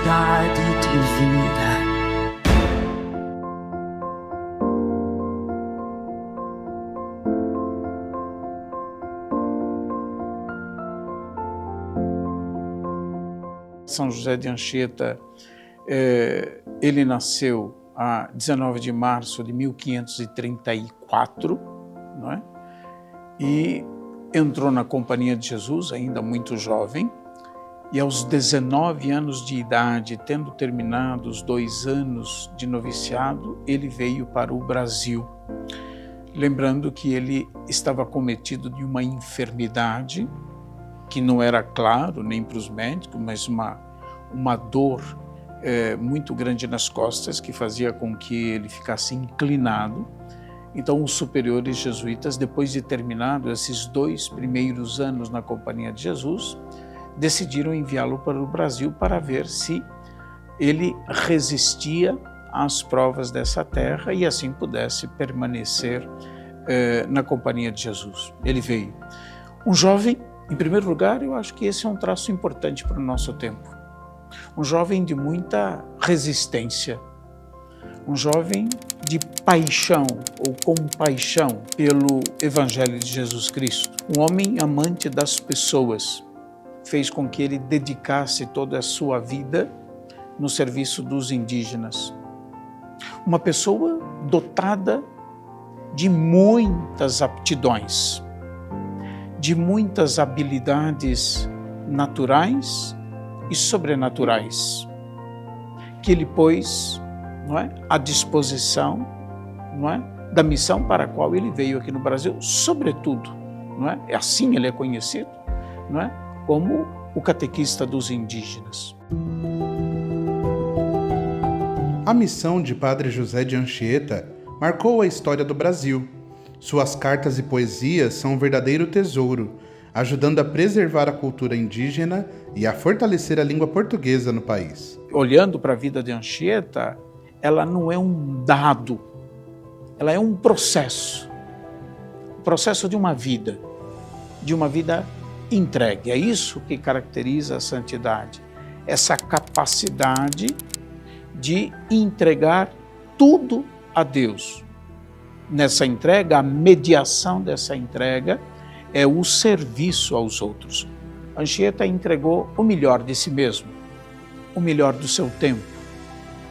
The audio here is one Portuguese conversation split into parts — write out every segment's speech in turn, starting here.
novidade de vida. São José de Anchieta, ele nasceu a 19 de março de 1534, não é? E entrou na Companhia de Jesus, ainda muito jovem, e aos 19 anos de idade, tendo terminado os 2 anos de noviciado, ele veio para o Brasil. Lembrando que ele estava acometido de uma enfermidade que não era claro nem para os médicos, mas uma dor muito grande nas costas que fazia com que ele ficasse inclinado. Então os superiores jesuítas, depois de terminado esses 2 primeiros anos na Companhia de Jesus, decidiram enviá-lo para o Brasil para ver se ele resistia às provas dessa terra e assim pudesse permanecer na Companhia de Jesus. Ele veio. Um jovem, em primeiro lugar, eu acho que esse é um traço importante para o nosso tempo. Um jovem de muita resistência, um jovem de paixão ou compaixão pelo Evangelho de Jesus Cristo. Um homem amante das pessoas, fez com que ele dedicasse toda a sua vida no serviço dos indígenas. Uma pessoa dotada de muitas aptidões, de muitas habilidades naturais e sobrenaturais, que ele pôs, não é, à disposição, não é, da missão para a qual ele veio aqui no Brasil, sobretudo, não é? Assim ele é conhecido, não é, como o catequista dos indígenas. A missão de Padre José de Anchieta marcou a história do Brasil. Suas cartas e poesias são um verdadeiro tesouro, ajudando a preservar a cultura indígena e a fortalecer a língua portuguesa no país. Olhando para a vida de Anchieta, ela não é um dado, ela é um processo de uma vida entregue. É isso que caracteriza a santidade, essa capacidade de entregar tudo a Deus. Nessa entrega, a mediação dessa entrega é o serviço aos outros. Anchieta entregou o melhor de si mesmo, o melhor do seu tempo,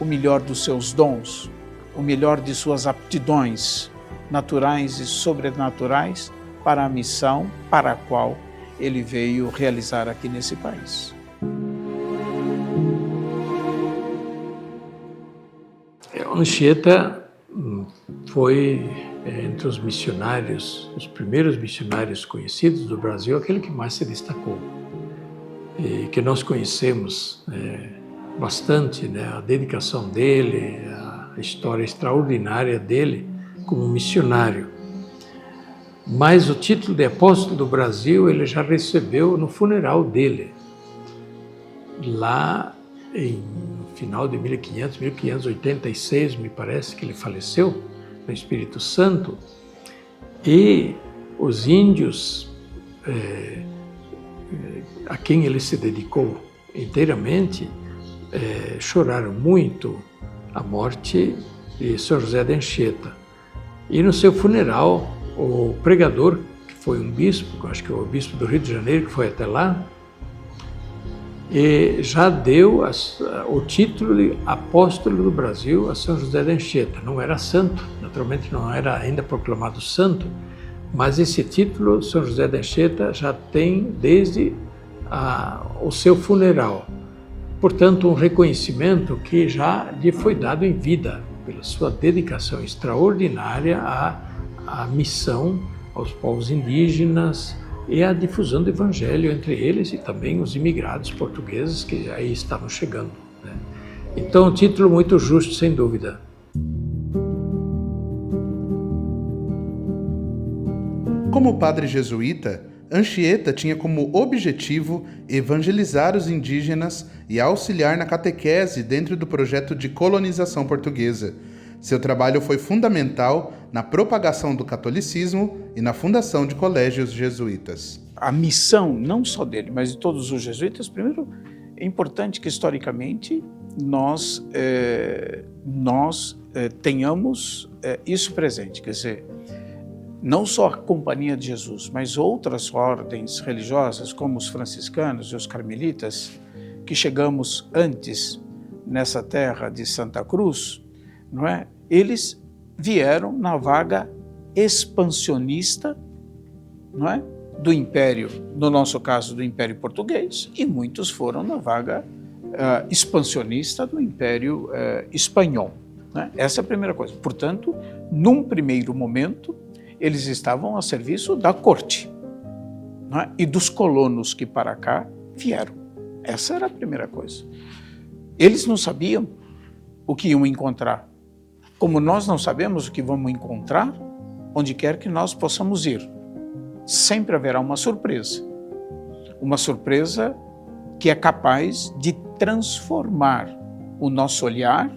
o melhor dos seus dons, o melhor de suas aptidões naturais e sobrenaturais para a missão para a qual ele veio realizar aqui nesse país. Anchieta foi, entre os missionários, os primeiros missionários conhecidos do Brasil, aquele que mais se destacou. E que nós conhecemos bastante, né, a dedicação dele, a história extraordinária dele como missionário. Mas o título de apóstolo do Brasil ele já recebeu no funeral dele, lá no final de 1586, me parece que ele faleceu, no Espírito Santo, e os índios a quem ele se dedicou inteiramente choraram muito a morte de São José de Anchieta. E no seu funeral, o pregador, que foi um bispo, acho que é o bispo do Rio de Janeiro, que foi até lá, e já deu o título de apóstolo do Brasil a São José de Anchieta. Não era santo, naturalmente não era ainda proclamado santo, mas esse título São José de Anchieta já tem desde o seu funeral. Portanto, um reconhecimento que já lhe foi dado em vida, pela sua dedicação extraordinária à missão aos povos indígenas e à difusão do Evangelho entre eles e também os imigrados portugueses que aí estavam chegando, né? Então, um título muito justo, sem dúvida. Como padre jesuíta, Anchieta tinha como objetivo evangelizar os indígenas e auxiliar na catequese dentro do projeto de colonização portuguesa. Seu trabalho foi fundamental na propagação do catolicismo e na fundação de colégios jesuítas. A missão, não só dele, mas de todos os jesuítas, primeiro, É importante que, historicamente, nós tenhamos isso presente, quer dizer, não só a Companhia de Jesus, mas outras ordens religiosas, como os franciscanos e os carmelitas, que chegamos antes nessa terra de Santa Cruz, não é? Eles vieram na vaga expansionista, não é? Do Império, no nosso caso do Império Português, e muitos foram na vaga expansionista do Império Espanhol. Né? Essa é a primeira coisa. Portanto, num primeiro momento, eles estavam a serviço da corte, não é? E dos colonos que para cá vieram. Essa era a primeira coisa. Eles não sabiam o que iam encontrar. Como nós não sabemos o que vamos encontrar, onde quer que nós possamos ir. Sempre haverá uma surpresa que é capaz de transformar o nosso olhar,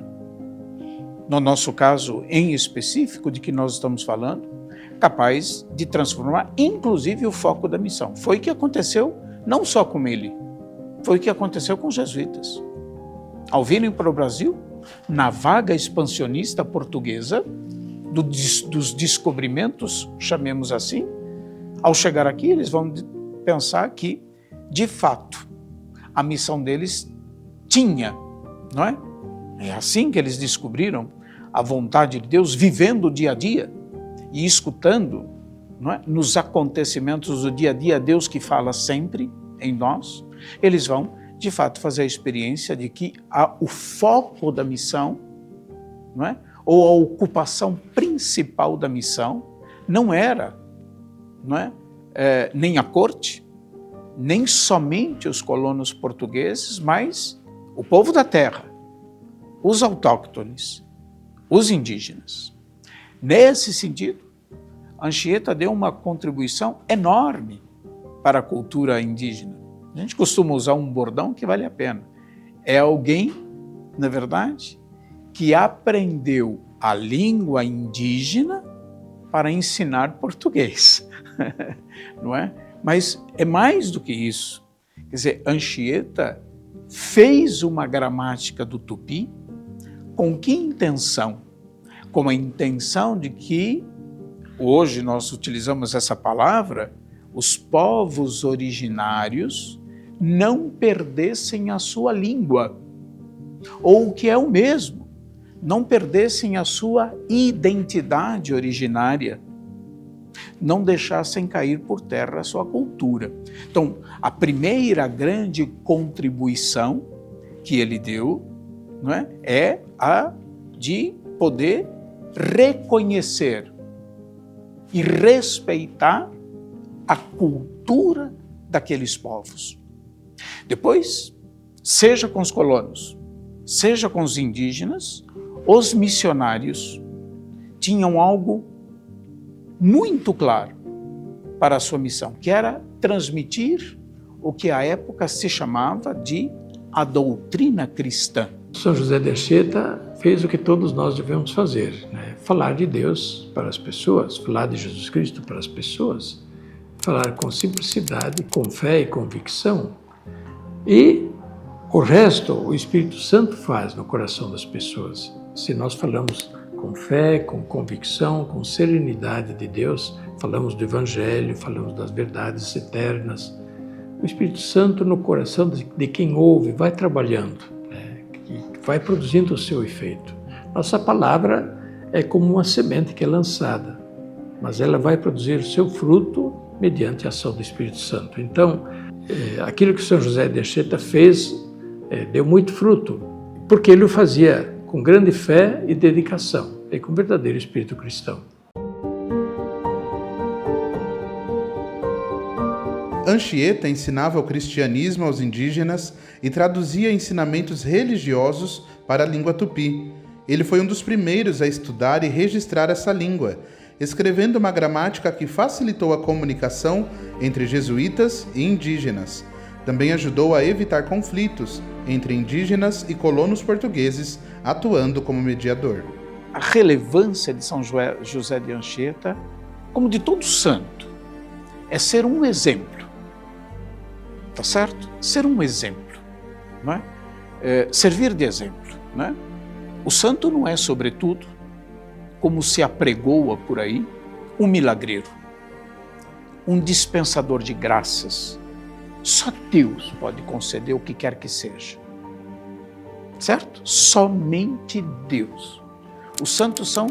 no nosso caso em específico de que nós estamos falando, capaz de transformar inclusive o foco da missão. Foi o que aconteceu não só com ele, foi o que aconteceu com os jesuítas. Ao virem para o Brasil, na vaga expansionista portuguesa, dos descobrimentos, chamemos assim, ao chegar aqui, eles vão pensar que, de fato, a missão deles tinha, não é? É assim que eles descobriram a vontade de Deus, vivendo o dia a dia e escutando, não é? Nos acontecimentos do dia a dia, Deus que fala sempre em nós. Eles vão, de fato, fazer a experiência de que o foco da missão, não é? Ou a ocupação principal da missão não era, não é? Nem a corte, nem somente os colonos portugueses, mas o povo da terra, os autóctones, os indígenas. Nesse sentido, Anchieta deu uma contribuição enorme para a cultura indígena. A gente costuma usar um bordão que vale a pena. É alguém, na verdade, que aprendeu a língua indígena para ensinar português, não é? Mas é mais do que isso. Quer dizer, Anchieta fez uma gramática do tupi com que intenção? Com a intenção de que, hoje nós utilizamos essa palavra, os povos originários não perdessem a sua língua, ou o que é o mesmo, não perdessem a sua identidade originária, não deixassem cair por terra a sua cultura. Então, a primeira grande contribuição que ele deu, não é, é a de poder reconhecer e respeitar a cultura daqueles povos. Depois, seja com os colonos, seja com os indígenas, os missionários tinham algo muito claro para a sua missão, que era transmitir o que à época se chamava de a doutrina cristã. São José de Anchieta fez o que todos nós devemos fazer, né? Falar de Deus para as pessoas, falar de Jesus Cristo para as pessoas, falar com simplicidade, com fé e convicção. E o resto, o Espírito Santo faz no coração das pessoas. Se nós falamos com fé, com convicção, com serenidade de Deus, falamos do Evangelho, falamos das verdades eternas, o Espírito Santo no coração de quem ouve vai trabalhando, né? E vai produzindo o seu efeito. Nossa palavra é como uma semente que é lançada, mas ela vai produzir o seu fruto mediante a ação do Espírito Santo. Então, aquilo que São José de Anchieta fez deu muito fruto, porque ele o fazia com grande fé e dedicação, e com verdadeiro espírito cristão. Anchieta ensinava o cristianismo aos indígenas e traduzia ensinamentos religiosos para a língua tupi. Ele foi um dos primeiros a estudar e registrar essa língua, escrevendo uma gramática que facilitou a comunicação entre jesuítas e indígenas. Também ajudou a evitar conflitos entre indígenas e colonos portugueses, atuando como mediador. A relevância de São José de Anchieta, como de todo santo, é ser um exemplo. Tá certo? Ser um exemplo. não é? Servir de exemplo, não é? O santo não é, sobretudo, como se apregoa por aí, um milagreiro, um dispensador de graças. Só Deus pode conceder o que quer que seja, certo? Somente Deus. Os santos são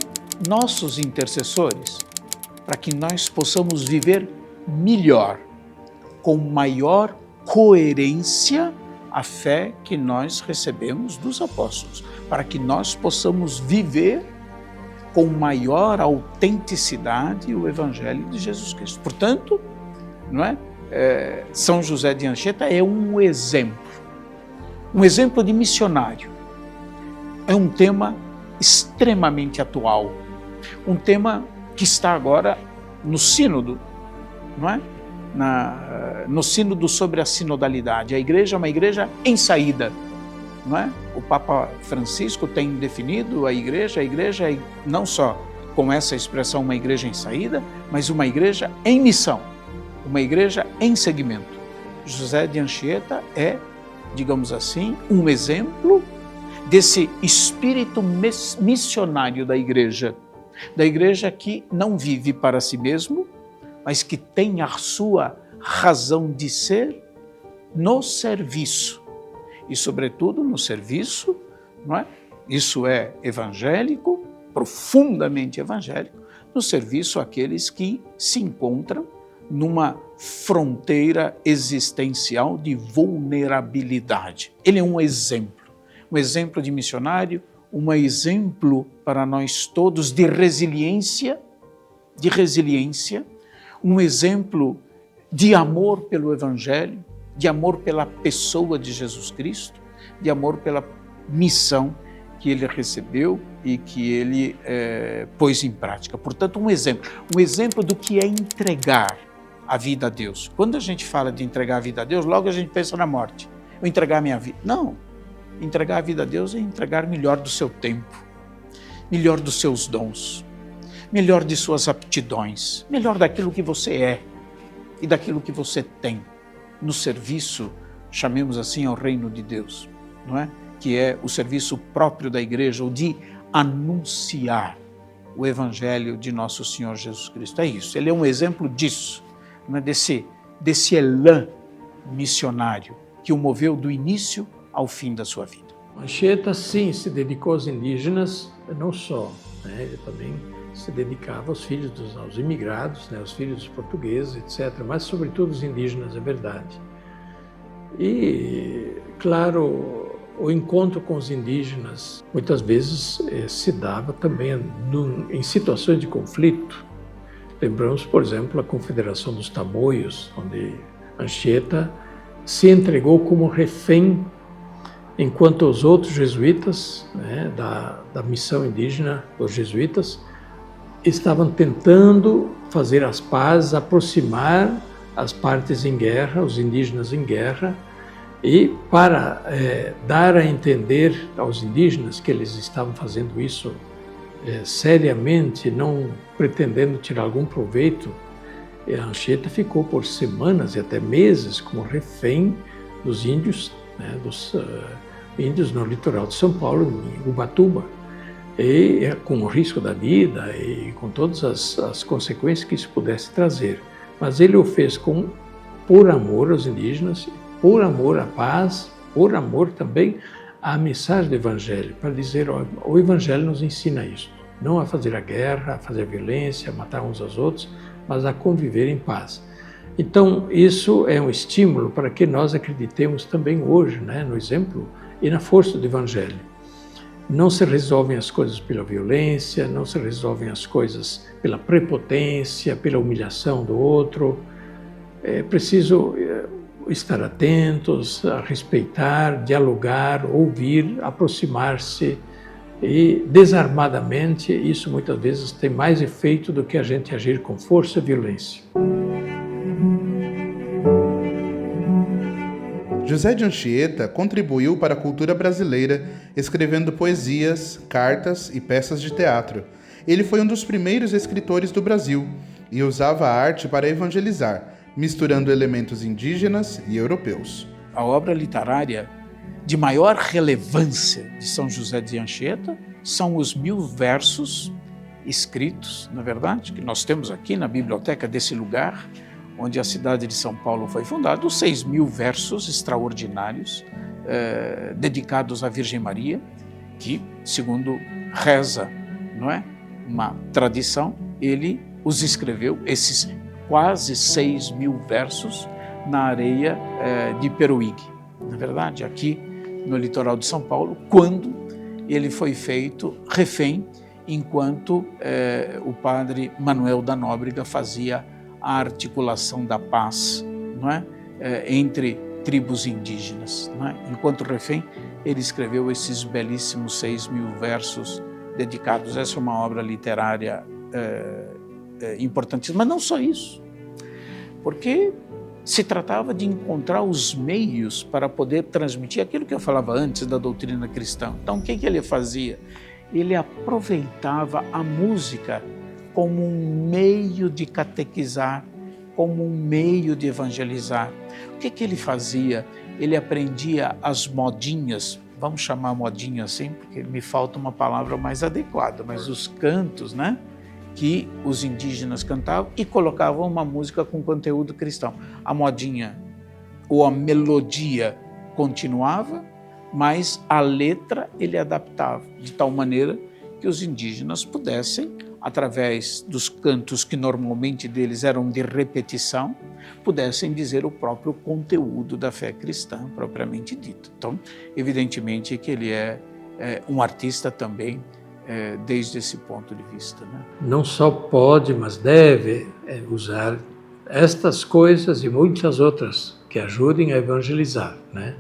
nossos intercessores para que nós possamos viver melhor, com maior coerência, a fé que nós recebemos dos apóstolos, para que nós possamos viver com maior autenticidade o Evangelho de Jesus Cristo. Portanto, não é? São José de Anchieta é um exemplo de missionário. É um tema extremamente atual, um tema que está agora no sínodo, não é? No sínodo sobre a sinodalidade. A igreja é uma igreja em saída, não é? O Papa Francisco tem definido a igreja é não só com essa expressão uma igreja em saída, mas uma igreja em missão, uma igreja em seguimento. José de Anchieta é, digamos assim, um exemplo desse espírito missionário da igreja que não vive para si mesmo, mas que tem a sua razão de ser no serviço. E, sobretudo, no serviço, não é? Isso é evangélico, profundamente evangélico, no serviço àqueles que se encontram numa fronteira existencial de vulnerabilidade. Ele é um exemplo de missionário, um exemplo para nós todos de resiliência, um exemplo de amor pelo Evangelho, de amor pela pessoa de Jesus Cristo, de amor pela missão que ele recebeu e que ele pôs em prática. Portanto, um exemplo do que é entregar a vida a Deus. Quando a gente fala de entregar a vida a Deus, logo a gente pensa na morte. Eu entregar a minha vida. Não, entregar a vida a Deus é entregar melhor do seu tempo, melhor dos seus dons, melhor de suas aptidões, melhor daquilo que você é e daquilo que você tem no serviço, chamemos assim, ao reino de Deus, não é? Que é o serviço próprio da igreja, o de anunciar o Evangelho de nosso Senhor Jesus Cristo. É isso, ele é um exemplo disso, não é? Desse elan missionário que o moveu do início ao fim da sua vida. Anchieta, sim, se dedicou aos indígenas, não só, né? Ele também se dedicava aos filhos aos imigrados, né? Aos filhos dos portugueses, etc., mas sobretudo os indígenas, é verdade. E, claro, o encontro com os indígenas muitas vezes se dava também em situações de conflito. Lembramos, por exemplo, a Confederação dos Tamoios, onde Anchieta se entregou como refém, enquanto os outros jesuítas, né, da missão indígena, os jesuítas, estavam tentando fazer as pazes, aproximar as partes em guerra, os indígenas em guerra, e para dar a entender aos indígenas que eles estavam fazendo isso seriamente, não pretendendo tirar algum proveito, a Anchieta ficou por semanas e até meses como refém dos índios, né, dos índios no litoral de São Paulo, em Ubatuba, e com o risco da vida e com todas as consequências que isso pudesse trazer. Mas ele o fez por amor aos indígenas, por amor à paz, por amor também à mensagem do Evangelho, para dizer, ó, o Evangelho nos ensina isso, não a fazer a guerra, a fazer a violência, a matar uns aos outros, mas a conviver em paz. Então, isso é um estímulo para que nós acreditemos também hoje, né, no exemplo e na força do Evangelho. Não se resolvem as coisas pela violência, não se resolvem as coisas pela prepotência, pela humilhação do outro. É preciso estar atentos, a respeitar, dialogar, ouvir, aproximar-se e desarmadamente. Isso muitas vezes tem mais efeito do que a gente agir com força e violência. José de Anchieta contribuiu para a cultura brasileira escrevendo poesias, cartas e peças de teatro. Ele foi um dos primeiros escritores do Brasil e usava a arte para evangelizar, misturando elementos indígenas e europeus. A obra literária de maior relevância de São José de Anchieta são os 1000 versos escritos, na verdade, que nós temos aqui na biblioteca desse lugar, onde a cidade de São Paulo foi fundada, os 6.000 versos extraordinários dedicados à Virgem Maria, que, segundo reza, não é, uma tradição, ele os escreveu, esses quase 6.000 versos, na areia de Peruígue, na verdade, aqui no litoral de São Paulo, quando ele foi feito refém, enquanto o padre Manuel da Nóbrega fazia a articulação da paz, não é? Entre tribos indígenas. Não é? Enquanto refém, ele escreveu esses belíssimos 6.000 versos dedicados. Essa é uma obra literária importantíssima, mas não só isso, porque se tratava de encontrar os meios para poder transmitir aquilo que eu falava antes da doutrina cristã. Então, o que ele fazia? Ele aproveitava a música como um meio de catequizar, como um meio de evangelizar. O que ele fazia? Ele aprendia as modinhas, vamos chamar modinha assim, porque me falta uma palavra mais adequada, mas os cantos, né, que os indígenas cantavam e colocavam uma música com conteúdo cristão. A modinha ou a melodia continuava, mas a letra ele adaptava de tal maneira que os indígenas pudessem, através dos cantos que normalmente deles eram de repetição, pudessem dizer o próprio conteúdo da fé cristã propriamente dito. Então, evidentemente que ele é um artista também desde esse ponto de vista. Né? Não só pode, mas deve usar estas coisas e muitas outras que ajudem a evangelizar, né?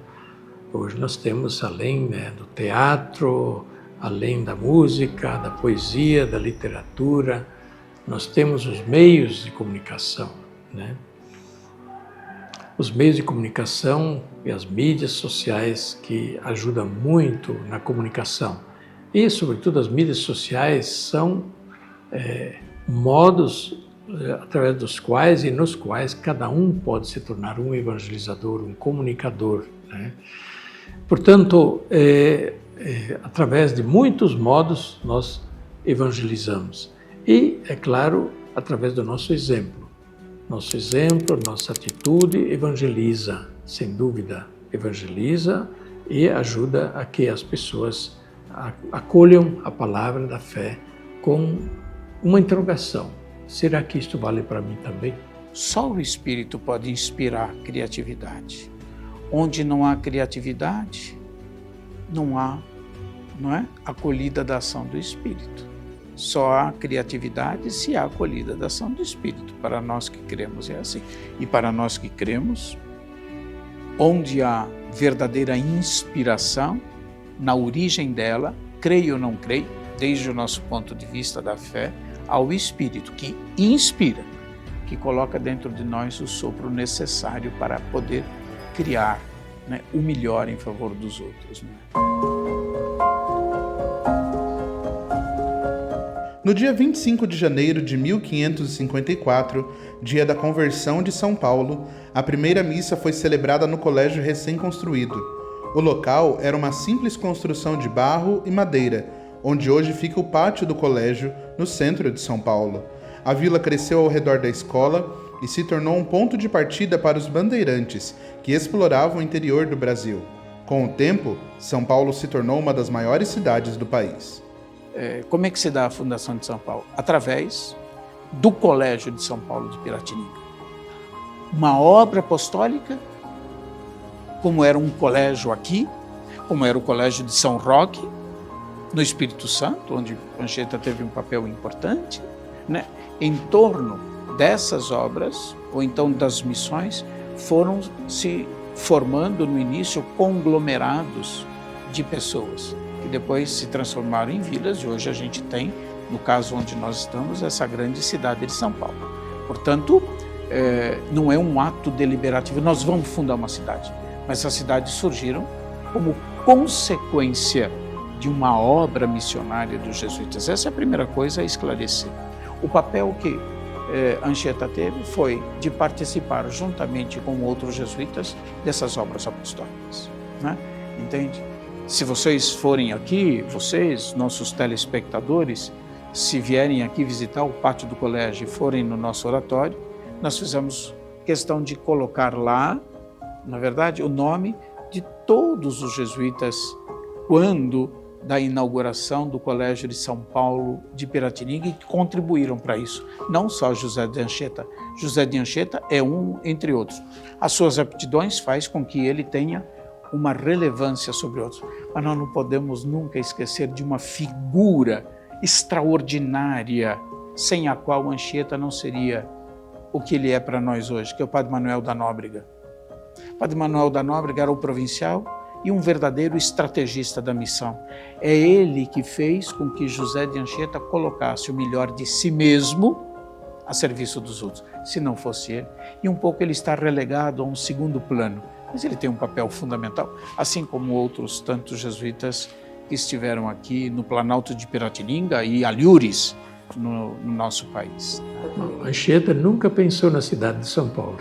Hoje nós temos, além do teatro, além da música, da poesia, da literatura, nós temos os meios de comunicação, né? Os meios de comunicação e as mídias sociais que ajudam muito na comunicação. E, sobretudo, as mídias sociais são modos através dos quais e nos quais cada um pode se tornar um evangelizador, um comunicador, né? Portanto, através de muitos modos nós evangelizamos. E, é claro, através do nosso exemplo. Nosso exemplo, nossa atitude evangeliza, sem dúvida, evangeliza e ajuda a que as pessoas acolham a palavra da fé com uma interrogação. Será que isto vale para mim também? Só o Espírito pode inspirar criatividade. Onde não há criatividade, não há, não é, acolhida da ação do Espírito. Só há criatividade se há acolhida da ação do Espírito. Para nós que cremos é assim. E para nós que cremos, onde há verdadeira inspiração, na origem dela, creio ou não creio, desde o nosso ponto de vista da fé, ao Espírito que inspira, que coloca dentro de nós o sopro necessário para poder criar, né, o melhor em favor dos outros. Né? No dia 25 de janeiro de 1554, dia da conversão de São Paulo, a primeira missa foi celebrada no colégio recém-construído. O local era uma simples construção de barro e madeira, onde hoje fica o pátio do colégio, no centro de São Paulo. A vila cresceu ao redor da escola e se tornou um ponto de partida para os bandeirantes, que exploravam o interior do Brasil. Com o tempo, São Paulo se tornou uma das maiores cidades do país. Como é que se dá a fundação de São Paulo? Através do Colégio de São Paulo de Piratininga. Uma obra apostólica, como era um colégio aqui, como era o Colégio de São Roque, no Espírito Santo, onde Anchieta teve um papel importante, né? Em torno dessas obras, ou então das missões, foram se formando no início conglomerados de pessoas, que depois se transformaram em vilas, e hoje a gente tem, no caso onde nós estamos, essa grande cidade de São Paulo. Portanto, não é um ato deliberativo, nós vamos fundar uma cidade, mas essas cidades surgiram como consequência de uma obra missionária dos jesuítas. Essa é a primeira coisa a esclarecer. O papel que Anchieta teve foi de participar juntamente com outros jesuítas dessas obras apostólicas, né? entende? Se vocês forem aqui, vocês, nossos telespectadores, se vierem aqui visitar o pátio do colégio e forem no nosso oratório, nós fizemos questão de colocar lá, na verdade, o nome de todos os jesuítas quando da inauguração do Colégio de São Paulo de Piratininga e que contribuíram para isso. Não só José de Anchieta. José de Anchieta é um entre outros. As suas aptidões faz com que ele tenha uma relevância sobre outros. Mas nós não podemos nunca esquecer de uma figura extraordinária sem a qual Anchieta não seria o que ele é para nós hoje, que é o Padre Manuel da Nóbrega. O Padre Manuel da Nóbrega era o provincial e um verdadeiro estrategista da missão. É ele que fez com que José de Anchieta colocasse o melhor de si mesmo a serviço dos outros. Se não fosse ele, e um pouco ele está relegado a um segundo plano, mas ele tem um papel fundamental, assim como outros tantos jesuítas que estiveram aqui no Planalto de Piratininga e Alhures, no nosso país. Anchieta nunca pensou na cidade de São Paulo.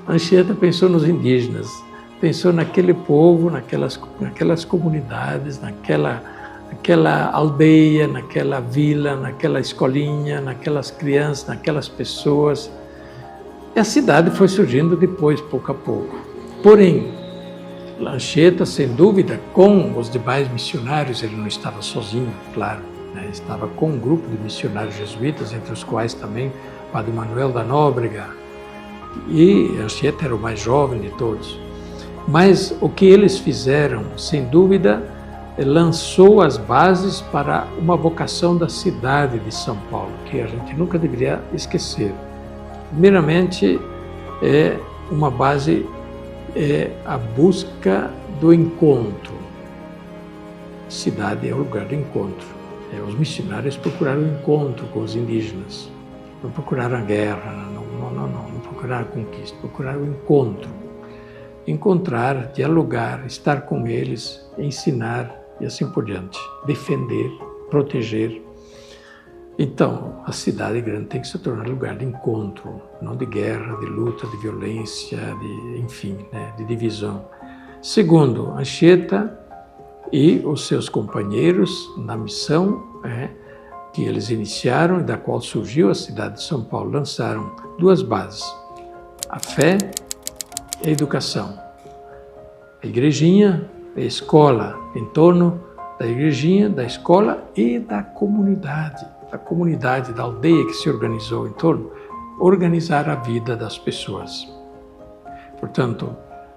Anchieta pensou nos indígenas, pensou naquele povo, naquelas comunidades, naquela aldeia, naquela vila, naquela escolinha, naquelas crianças, naquelas pessoas. E a cidade foi surgindo depois, pouco a pouco. Porém, Anchieta, sem dúvida, com os demais missionários, ele não estava sozinho, claro, né? Estava com um grupo de missionários jesuítas, entre os quais também Padre Manuel da Nóbrega, e Anchieta era o mais jovem de todos. Mas o que eles fizeram, sem dúvida, lançou as bases para uma vocação da cidade de São Paulo, que a gente nunca deveria esquecer. Primeiramente, uma base é a busca do encontro. Cidade é o lugar do encontro. Os missionários procuraram o encontro com os indígenas. Não procuraram a guerra, não procuraram a conquista, procuraram o encontro. Encontrar, dialogar, estar com eles, ensinar e assim por diante. Defender, proteger. Então, a cidade grande tem que se tornar lugar de encontro, não de guerra, de luta, de violência, de divisão. Segundo, Anchieta e os seus companheiros na missão que eles iniciaram e da qual surgiu a cidade de São Paulo, lançaram duas bases, a fé e a educação. A igrejinha, a escola em torno da igrejinha, da escola e da comunidade, da aldeia que se organizou em torno, organizar a vida das pessoas. Portanto,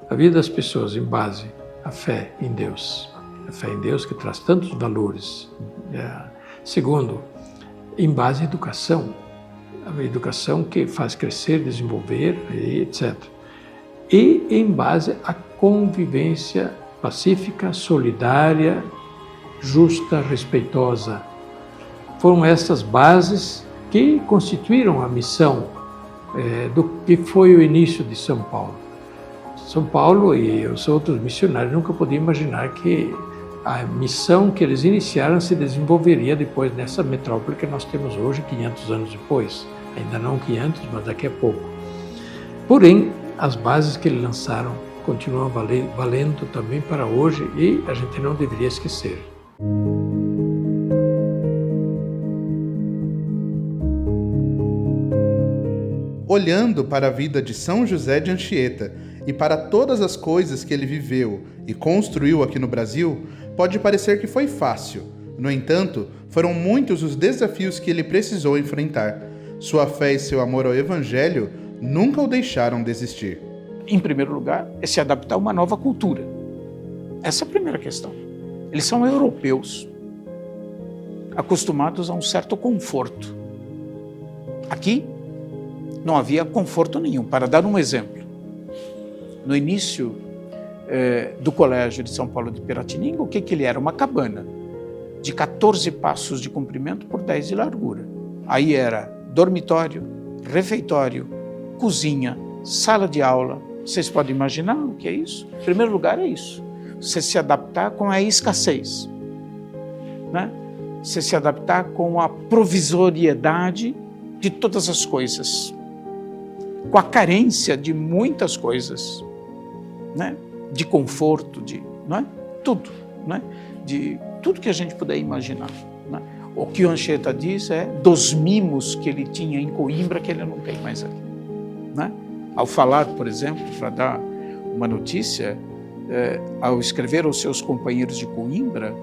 a vida das pessoas em base à fé em Deus. A fé em Deus que traz tantos valores. Segundo, em base à educação. A educação que faz crescer, desenvolver, etc. E em base à convivência pacífica, solidária, justa, respeitosa. Foram essas bases que constituíram a missão do que foi o início de São Paulo. São Paulo e os outros missionários nunca podiam imaginar que a missão que eles iniciaram se desenvolveria depois nessa metrópole que nós temos hoje, 500 anos depois. Ainda não 500, mas daqui a pouco. Porém, as bases que eles lançaram continuam valendo também para hoje e a gente não deveria esquecer. Olhando para a vida de São José de Anchieta e para todas as coisas que ele viveu e construiu aqui no Brasil, pode parecer que foi fácil. No entanto, foram muitos os desafios que ele precisou enfrentar. Sua fé e seu amor ao Evangelho nunca o deixaram desistir. Em primeiro lugar, é se adaptar a uma nova cultura. Essa é a primeira questão. Eles são europeus, acostumados a um certo conforto. Aqui, não havia conforto nenhum. Para dar um exemplo, no início do Colégio de São Paulo de Piratininga, o que ele era? Uma cabana de 14 passos de comprimento por 10 de largura. Aí era dormitório, refeitório, cozinha, sala de aula. Vocês podem imaginar o que é isso? Em primeiro lugar é isso. Você se adaptar com a escassez, né? Você se adaptar com a provisoriedade de todas as coisas, com a carência de muitas coisas. né? De conforto, não é? Tudo, né? De tudo que a gente puder imaginar. Né? O que o Anchieta diz é dos mimos que ele tinha em Coimbra que ele não tem mais aqui. Né? Ao falar, por exemplo, para dar uma notícia, ao escrever aos seus companheiros de Coimbra,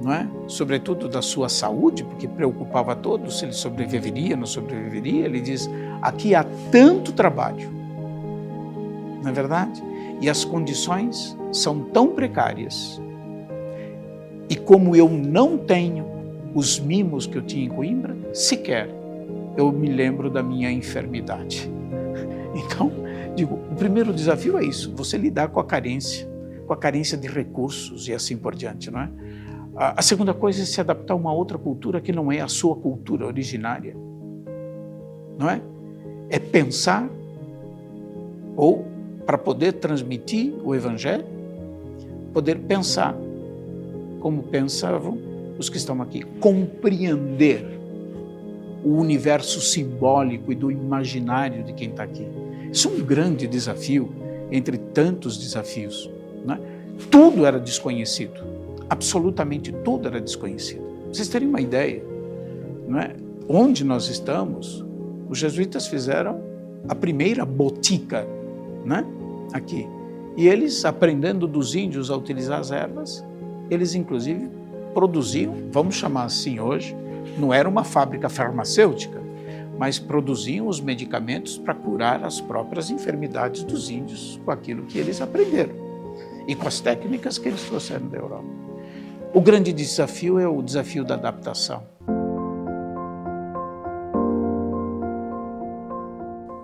não é? Sobretudo da sua saúde, porque preocupava a todos se ele sobreviveria, não sobreviveria, ele diz, aqui há tanto trabalho, não é verdade? E as condições são tão precárias. E como eu não tenho os mimos que eu tinha em Coimbra, sequer eu me lembro da minha enfermidade. Então, digo, o primeiro desafio é isso, você lidar com a carência de recursos e assim por diante, não é? A segunda coisa é se adaptar a uma outra cultura que não é a sua cultura originária, não é? É pensar, ou para poder transmitir o Evangelho, poder pensar como pensavam os que estão aqui, compreender o universo simbólico e do imaginário de quem está aqui. Isso é um grande desafio, entre tantos desafios. Né? Tudo era desconhecido, absolutamente tudo era desconhecido. Vocês terem uma ideia, não é? Onde nós estamos, os jesuítas fizeram a primeira botica, né? Aqui. E eles, aprendendo dos índios a utilizar as ervas, eles inclusive produziam, vamos chamar assim hoje, não era uma fábrica farmacêutica, mas produziam os medicamentos para curar as próprias enfermidades dos índios com aquilo que eles aprenderam e com as técnicas que eles trouxeram da Europa. O grande desafio é o desafio da adaptação.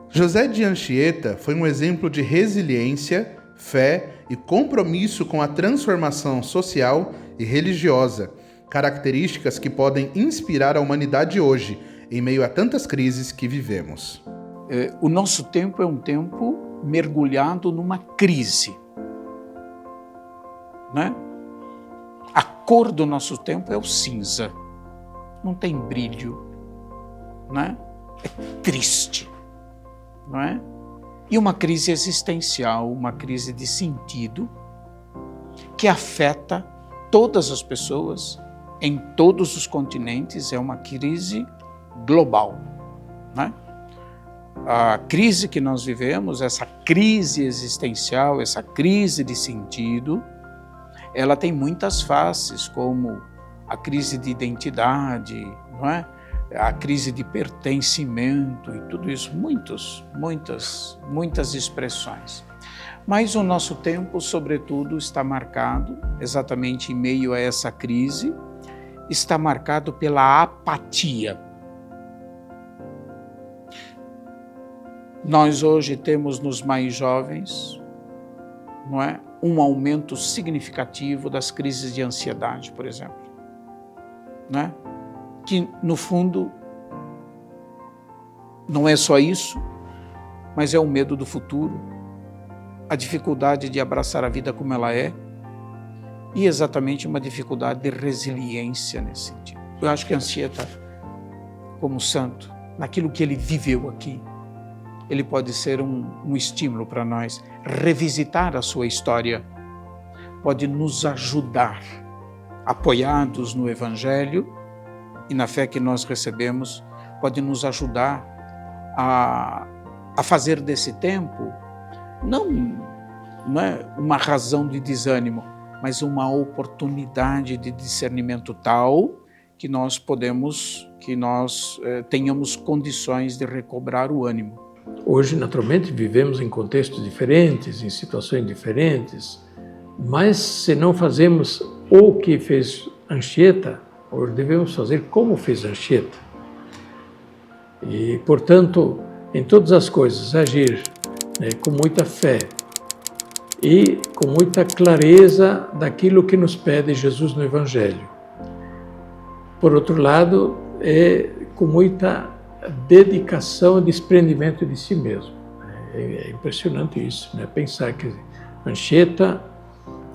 José de Anchieta foi um exemplo de resiliência, fé e compromisso com a transformação social e religiosa, características que podem inspirar a humanidade hoje, em meio a tantas crises que vivemos. O nosso tempo é um tempo mergulhado numa crise, né? A cor do nosso tempo é o cinza, não tem brilho, né? É triste, não é? E uma crise existencial, uma crise de sentido que afeta todas as pessoas em todos os continentes, é uma crise global, né? A crise que nós vivemos, essa crise existencial, essa crise de sentido, ela tem muitas faces, como a crise de identidade, não é? A crise de pertencimento e tudo isso, muitas expressões. Mas o nosso tempo, sobretudo, está marcado, exatamente em meio a essa crise, está marcado pela apatia. Nós hoje temos nos mais jovens, não é, um aumento significativo das crises de ansiedade, por exemplo, né? Que, no fundo, não é só isso, mas é o medo do futuro, a dificuldade de abraçar a vida como ela é e exatamente uma dificuldade de resiliência nesse sentido. Eu acho que Anchieta, como santo, naquilo que ele viveu aqui, ele pode ser um estímulo para nós. Revisitar a sua história pode nos ajudar, apoiados no Evangelho e na fé que nós recebemos, pode nos ajudar a fazer desse tempo, não é uma razão de desânimo, mas uma oportunidade de discernimento tal que nós tenhamos condições de recobrar o ânimo. Hoje, naturalmente, vivemos em contextos diferentes, em situações diferentes, mas se não fazemos o que fez Anchieta, hoje devemos fazer como fez Anchieta. E, portanto, em todas as coisas, agir com muita fé e com muita clareza daquilo que nos pede Jesus no Evangelho. Por outro lado, com muita dedicação e desprendimento de si mesmo. É impressionante isso, né? Pensar que Anchieta,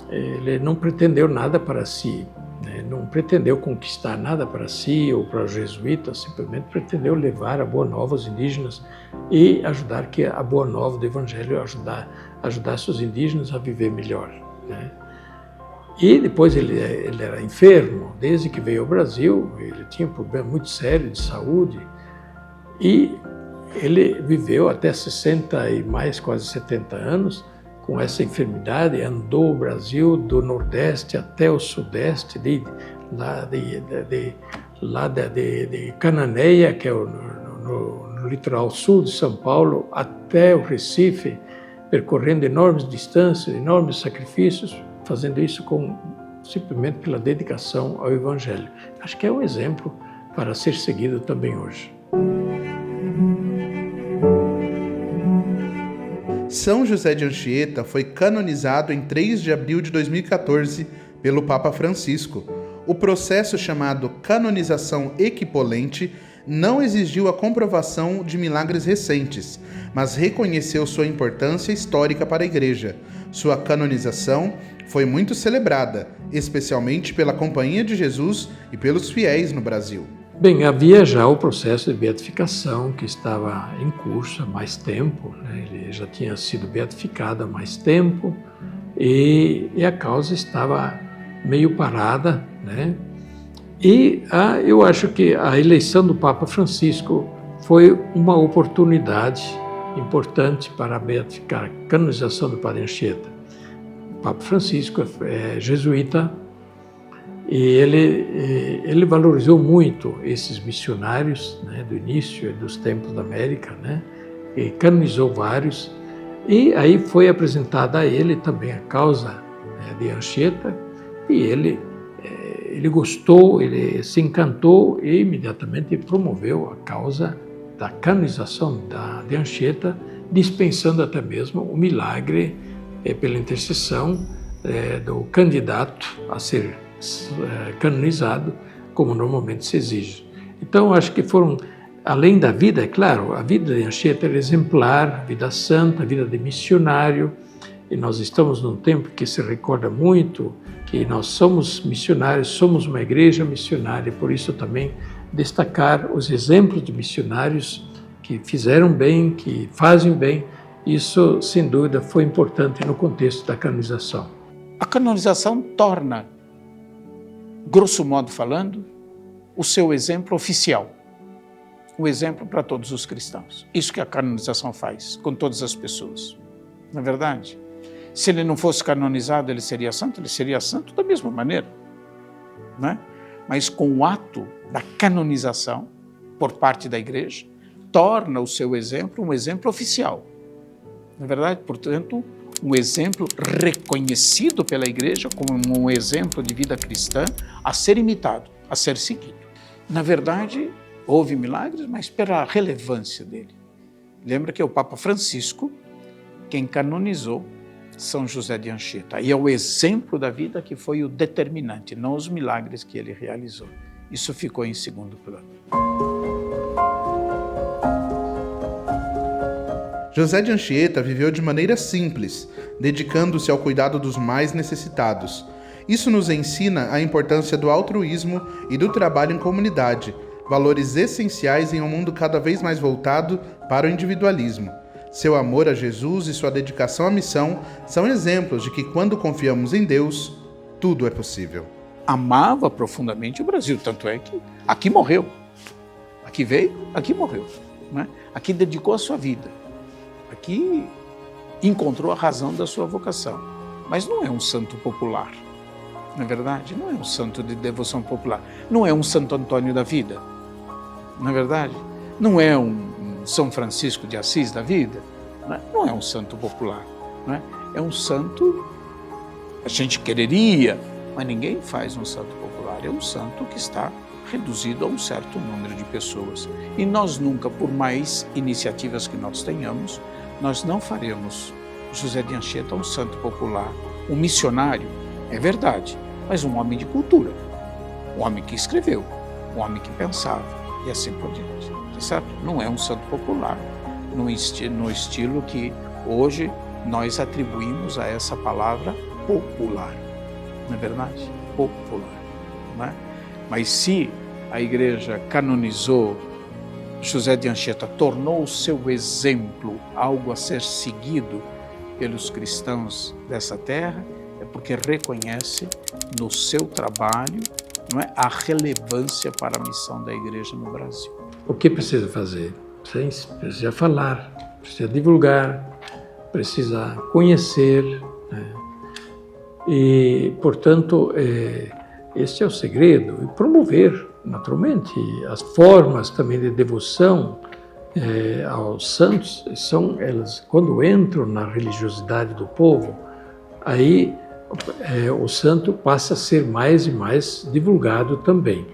ele não pretendeu nada para si, né? Não pretendeu conquistar nada para si ou para os jesuítas, simplesmente pretendeu levar a Boa Nova aos indígenas e ajudar que a Boa Nova do Evangelho ajudasse os indígenas a viver melhor, né? E depois ele era enfermo, desde que veio ao Brasil, ele tinha um problema muito sério de saúde e ele viveu até 60 e mais, quase 70 anos, com essa enfermidade, andou o Brasil do Nordeste até o Sudeste, lá de Cananéia, que é no litoral sul de São Paulo, até o Recife, percorrendo enormes distâncias, enormes sacrifícios, fazendo isso simplesmente pela dedicação ao Evangelho. Acho que é um exemplo para ser seguido também hoje. São José de Anchieta foi canonizado em 3 de abril de 2014 pelo Papa Francisco. O processo chamado canonização equipolente não exigiu a comprovação de milagres recentes, mas reconheceu sua importância histórica para a Igreja. Sua canonização foi muito celebrada, especialmente pela Companhia de Jesus e pelos fiéis no Brasil. Bem, havia já o processo de beatificação que estava em curso há mais tempo, né? Ele já tinha sido beatificado há mais tempo e a causa estava meio parada, né? E eu acho que a eleição do Papa Francisco foi uma oportunidade importante para beatificar a canonização do Padre Anchieta. O Papa Francisco é jesuíta, e ele valorizou muito esses missionários, né, do início dos tempos da América, né, e canonizou vários. E aí foi apresentada a ele também a causa, né, de Anchieta, e ele gostou, ele se encantou e imediatamente promoveu a causa da canonização de Anchieta, dispensando até mesmo o milagre pela intercessão do candidato a ser canonizado, como normalmente se exige. Então, acho que foram, além da vida, é claro, a vida de Anchieta era exemplar, a vida santa, a vida de missionário, e nós estamos num tempo que se recorda muito que nós somos missionários, somos uma igreja missionária, por isso também destacar os exemplos de missionários que fizeram bem, que fazem bem, isso, sem dúvida, foi importante no contexto da canonização. A canonização torna, grosso modo falando, o seu exemplo oficial, o exemplo para todos os cristãos. Isso que a canonização faz com todas as pessoas. Na verdade, se ele não fosse canonizado, ele seria santo da mesma maneira, né? Mas com o ato da canonização por parte da igreja, torna o seu exemplo um exemplo oficial. Na verdade, portanto, um exemplo reconhecido pela igreja como um exemplo de vida cristã a ser imitado, a ser seguido. Na verdade, houve milagres, mas pela relevância dele. Lembra que é o Papa Francisco quem canonizou São José de Anchieta. E é o exemplo da vida que foi o determinante, não os milagres que ele realizou. Isso ficou em segundo plano. José de Anchieta viveu de maneira simples, dedicando-se ao cuidado dos mais necessitados. Isso nos ensina a importância do altruísmo e do trabalho em comunidade, valores essenciais em um mundo cada vez mais voltado para o individualismo. Seu amor a Jesus e sua dedicação à missão são exemplos de que quando confiamos em Deus, tudo é possível. Amava profundamente o Brasil, tanto é que aqui morreu. Aqui veio, aqui morreu, né? Aqui dedicou a sua vida. Aqui encontrou a razão da sua vocação. Mas não é um santo popular, não é verdade? Não é um santo de devoção popular. Não é um Santo Antônio da vida, não é verdade? Não é um São Francisco de Assis da vida. Não é um santo popular. Não é? É um santo, a gente quereria, mas ninguém faz um santo popular. É um santo que está reduzido a um certo número de pessoas. E nós nunca, por mais iniciativas que nós tenhamos, nós não faremos José de Anchieta um santo popular, um missionário, é verdade, mas um homem de cultura, um homem que escreveu, um homem que pensava e assim por diante, tá certo? Não é um santo popular, no estilo que hoje nós atribuímos a essa palavra popular, não é verdade? Popular. não é? Mas se a Igreja canonizou José de Anchieta, tornou o seu exemplo algo a ser seguido pelos cristãos dessa terra, é porque reconhece no seu trabalho, não é, a relevância para a missão da Igreja no Brasil. O que precisa fazer? Precisa falar, precisa divulgar, precisa conhecer, né? E, portanto, este é o segredo. E promover, naturalmente, as formas também de devoção aos santos, elas, quando entram na religiosidade do povo, aí o santo passa a ser mais e mais divulgado também.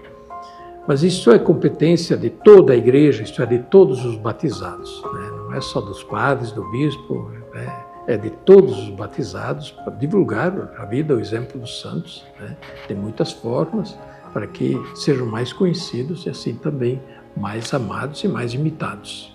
Mas isso é competência de toda a igreja, isto é, de todos os batizados, né? Não é só dos padres, do bispo, né? É de todos os batizados para divulgar a vida, o exemplo dos santos, né? Tem muitas formas para que sejam mais conhecidos e assim também mais amados e mais imitados.